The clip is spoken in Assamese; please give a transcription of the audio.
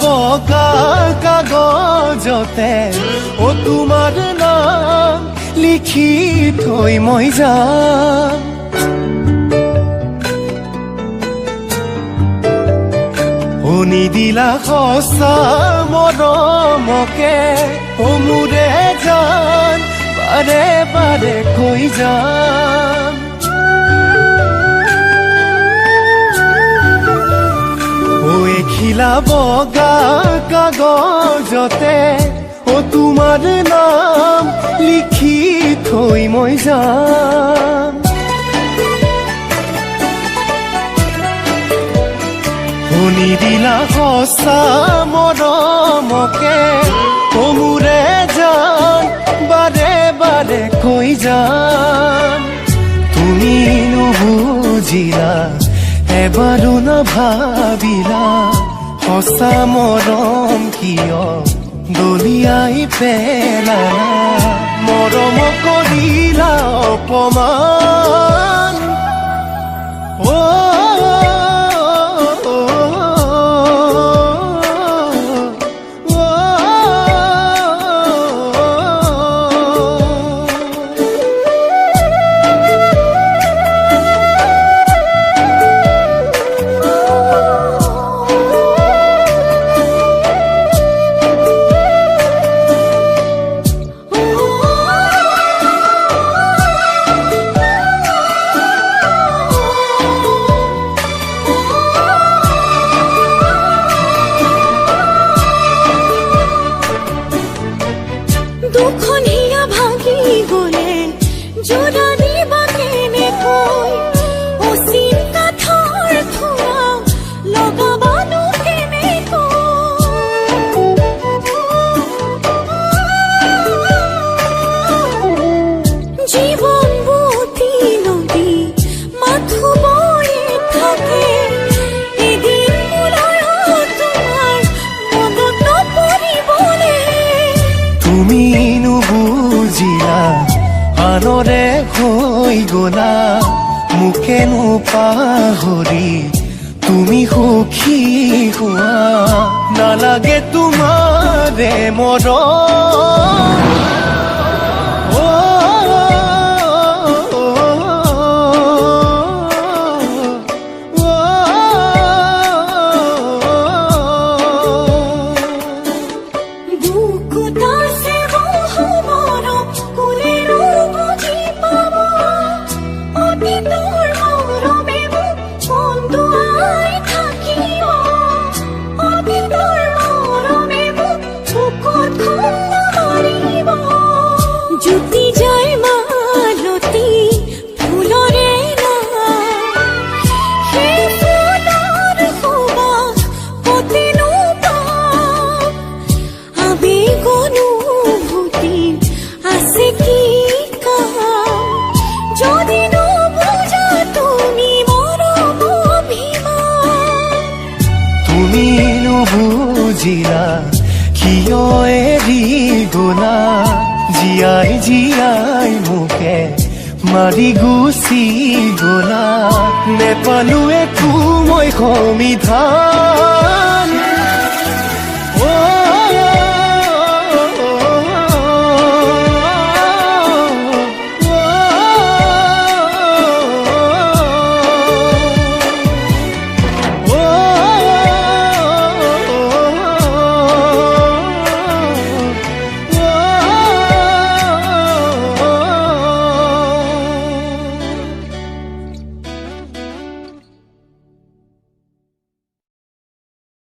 বগা কাগজতে ও তোমাৰ নাম লিখি থৈ মই যাম। শুনি দিলা সঁচা মৰমকে ও মোৰে জান বাৰে বাৰে কৈ যাম। এখিলা বগা কাগজতে ও তোমাৰ নাম লিখি থৈ মই যাম। শুনি দিলা সঁচা মৰমকে ও মোৰে জান বাৰে বাৰে কৈ যাম। তুমি নুবুজিলা এবাৰো নাভাবিলা সঁচা মৰম কিয় দলিয়াই পেলালা। মৰম কৰিলা অপমান দুখনিয়া ভাগি গলে জোৰা দিবা কেনেকৈ ও চিন্তা থৰ থোৰা লগাবানো কেনেকৈ। জীৱন বুতি নদী মাথো বয়ে থাকে এদিন মোলৈও তোমাৰ মনত নপৰিবনে। তুমি নুবুজিলা আনৰে হৈ গলা মোকে নোপাহৰি তুমি সুখী হোৱা। নালাগে তোমাৰে মৰম জুতি যায় মালতী ফুলৰে সেই ফুলৰ সুবাস কতেনো পাম। আবেগ অনুভূতি আছে কি কাম যদি নুবুজা তুমি মৰম অভিমান। তুমি নুবুজিলা কিয় এৰি গলা জীয়াই জীয়াই মোকে মাৰি গুচি গলা। নেপালো একো মই সমিধান